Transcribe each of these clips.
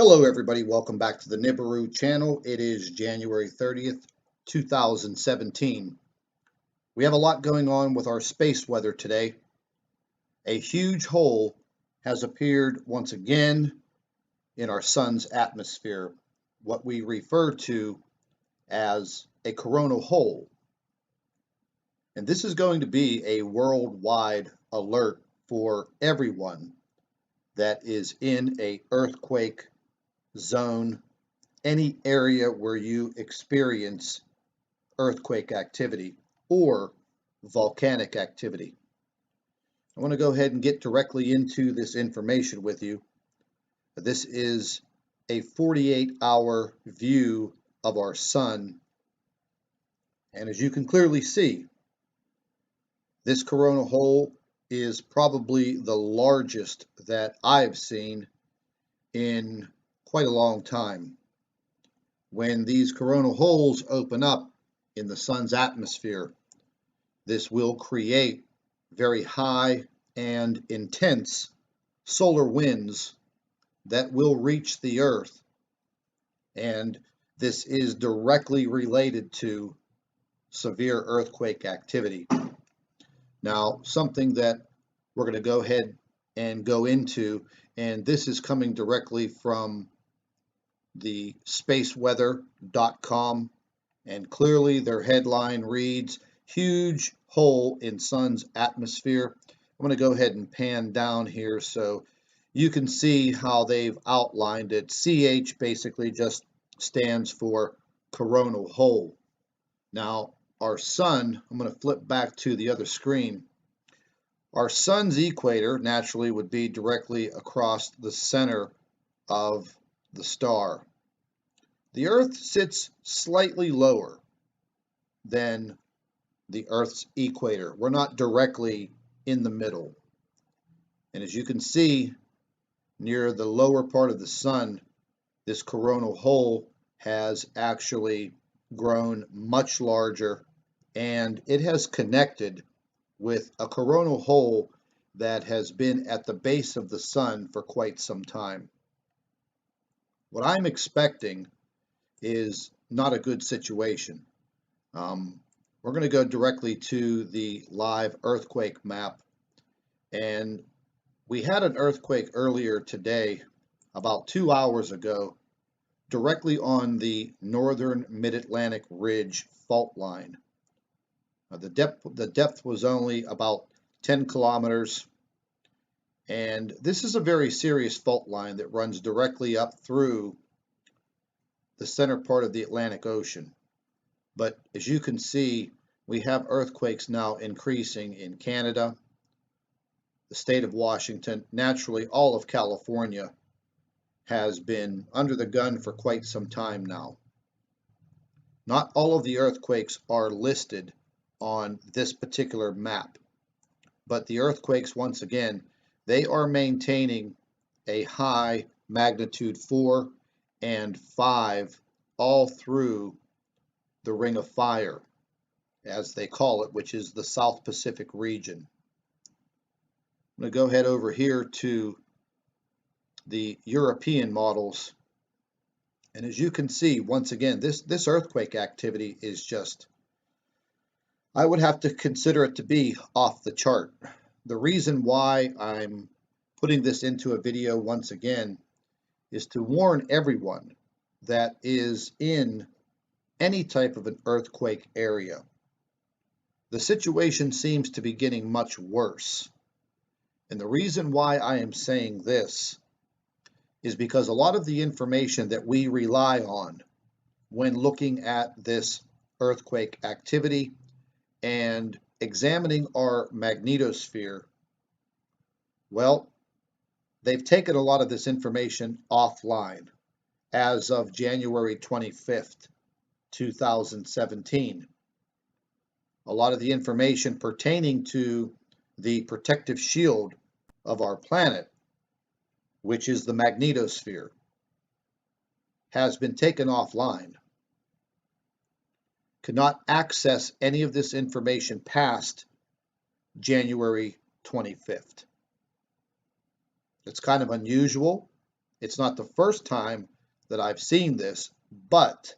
Hello everybody, welcome back to the Nibiru channel. It is January 30th, 2017. We have a lot going on with our space weather today. A huge hole has appeared once again in our sun's atmosphere, what we refer to as a coronal hole. And this is going to be a worldwide alert for everyone that is in an earthquake zone, any area where you experience earthquake activity or volcanic activity. I want to go ahead and get directly into this information with you. This is a 48-hour view of our sun, and as you can clearly see, this coronal hole is probably the largest that I've seen in quite a long time. When these coronal holes open up in the sun's atmosphere, this will create very high and intense solar winds that will reach the earth, and this is directly related to severe earthquake activity. Now, something that we're going to go ahead and go into, and this is coming directly from the spaceweather.com, and clearly their headline reads, "Huge Hole in Sun's Atmosphere." I'm going to go ahead and pan down here so you can see how they've outlined it. CH basically just stands for coronal hole. Now, our sun, I'm going to flip back to the other screen. Our sun's equator naturally would be directly across the center of the star. The Earth sits slightly lower than the Earth's equator. We're not directly in the middle. And as you can see, near the lower part of the sun, this coronal hole has actually grown much larger, and it has connected with a coronal hole that has been at the base of the sun for quite some time. What I'm expecting is not a good situation. We're going to go directly to the live earthquake map, and we had an earthquake earlier today, about 2 hours ago, directly on the northern mid-Atlantic ridge fault line. The depth was only about 10 kilometers, and this is a very serious fault line that runs directly up through the center part of the Atlantic Ocean. But as you can see, we have earthquakes now increasing in Canada, the state of Washington. Naturally, all of California has been under the gun for quite some time now. Not all of the earthquakes are listed on this particular map, but the earthquakes, once again, they are maintaining a high magnitude 4 and 5 all through the Ring of Fire, as they call it, which is the South Pacific region. I'm going to go ahead over here to the European models, and as you can see, once again, this earthquake activity is just, I would have to consider it to be off the chart. The reason why I'm putting this into a video once again is to warn everyone that is in any type of an earthquake area. The situation seems to be getting much worse. And the reason why I am saying this is because a lot of the information that we rely on when looking at this earthquake activity and examining our magnetosphere, well, they've taken a lot of this information offline as of January 25th, 2017. A lot of the information pertaining to the protective shield of our planet, which is the magnetosphere, has been taken offline. Cannot access any of this information past January 25th. It's kind of unusual, It's not the first time that I've seen this, but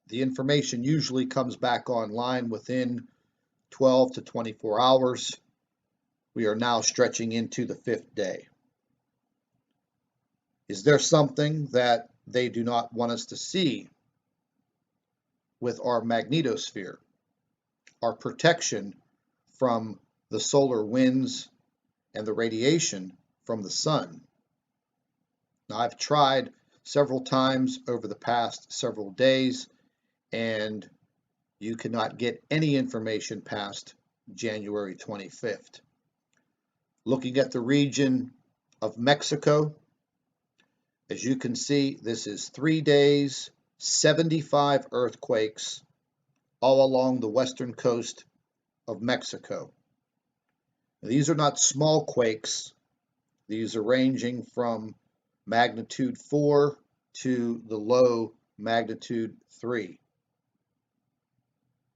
the information usually comes back online within 12 to 24 hours. We are now stretching into the 5th day. Is there something that they do not want us to see with our magnetosphere, our protection from the solar winds and the radiation from the sun? Now, I've tried several times over the past several days, and you cannot get any information past January 25th. Looking at the region of Mexico, as you can see, this is 3 days, 75 earthquakes all along the western coast of Mexico. These are not small quakes. These are ranging from magnitude 4 to the low magnitude 3.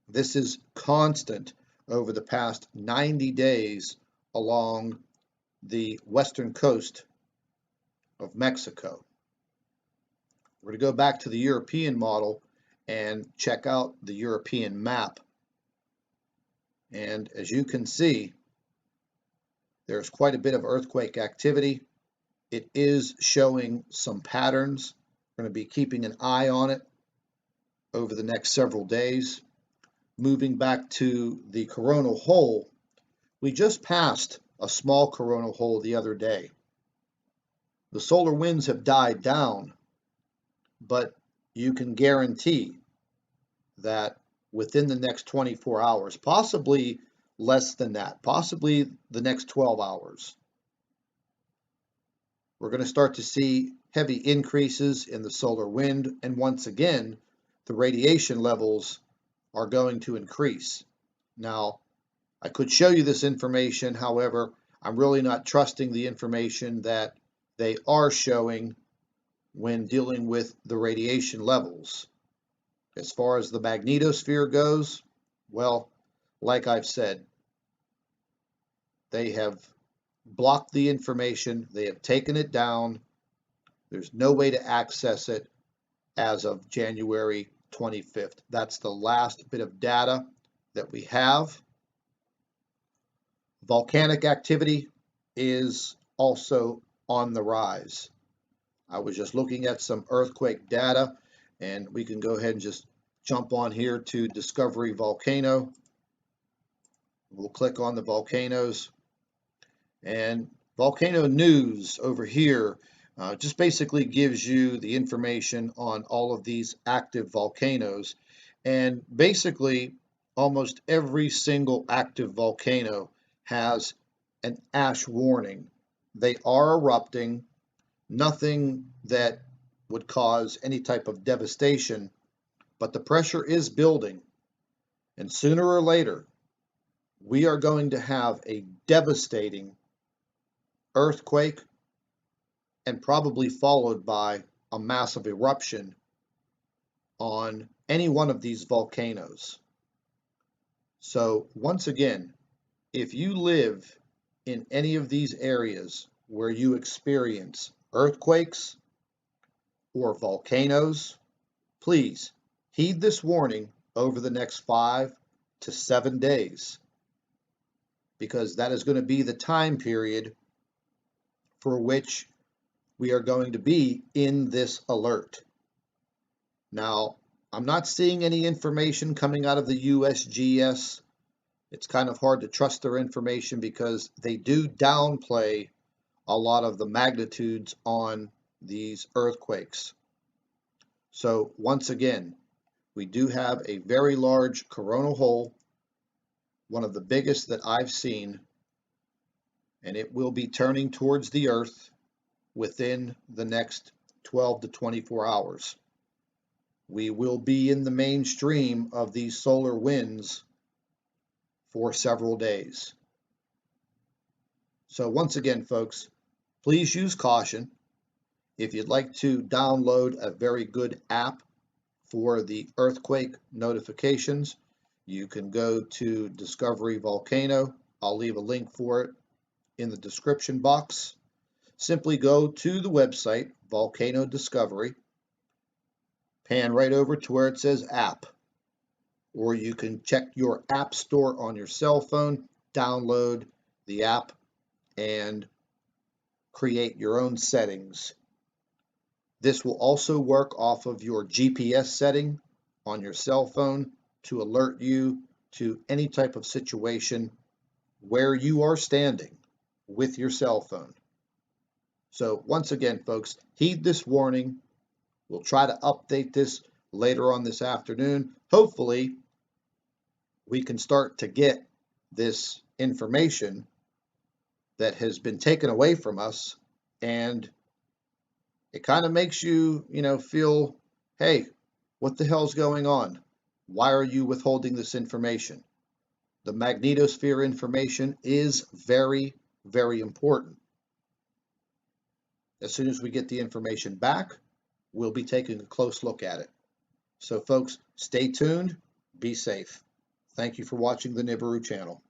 This is constant over the past 90 days along the western coast of Mexico. We're going to go back to the European model and check out the European map. And as you can see, there's quite a bit of earthquake activity. It is showing some patterns. We're going to be keeping an eye on it over the next several days. Moving back to the coronal hole, we just passed a small coronal hole the other day. The solar winds have died down, but you can guarantee that within the next 24 hours, possibly less than that, possibly the next 12 hours, we're going to start to see heavy increases in the solar wind, and once again, the radiation levels are going to increase. Now, I could show you this information, however, I'm really not trusting the information that they are showing when dealing with the radiation levels. As far as the magnetosphere goes, well, like I've said, they have blocked the information, they have taken it down. There's no way to access it as of January 25th. That's the last bit of data that we have. Volcanic activity is also on the rise. I was just looking at some earthquake data, and we can go ahead and just jump on here to Discovery Volcano. We'll click on the volcanoes, and Volcano News over here just basically gives you the information on all of these active volcanoes. And basically, almost every single active volcano has an ash warning. They are erupting, nothing that would cause any type of devastation, but the pressure is building. And sooner or later, we are going to have a devastating earthquake, and probably followed by a massive eruption on any one of these volcanoes. So once again, if you live in any of these areas where you experience earthquakes or volcanoes, please heed this warning over the next 5 to 7 days, because that is going to be the time period for which we are going to be in this alert. Now, I'm not seeing any information coming out of the USGS. It's kind of hard to trust their information because they do downplay a lot of the magnitudes on these earthquakes. So once again, we do have a very large coronal hole, one of the biggest that I've seen, and it will be turning towards the Earth within the next 12 to 24 hours. We will be in the mainstream of these solar winds for several days. So once again, folks, please use caution. If you'd like to download a very good app for the earthquake notifications, you can go to Discovery Volcano. I'll leave a link for it in the description box. simply go to the website, Volcano Discovery, pan right over to where it says app, or you can check your app store on your cell phone, download the app, and create your own settings. This will also work off of your GPS setting on your cell phone to alert you to any type of situation where you are standing with your cell phone. So once again, folks, heed this warning. We'll try to update this later on this afternoon. Hopefully, we can start to get this information that has been taken away from us, and it kind of makes you, feel, hey, what the hell's going on? Why are you withholding this information? The magnetosphere information is very, very important. As soon as we get the information back, we'll be taking a close look at it. So folks, stay tuned, be safe. Thank you for watching the Nibiru channel.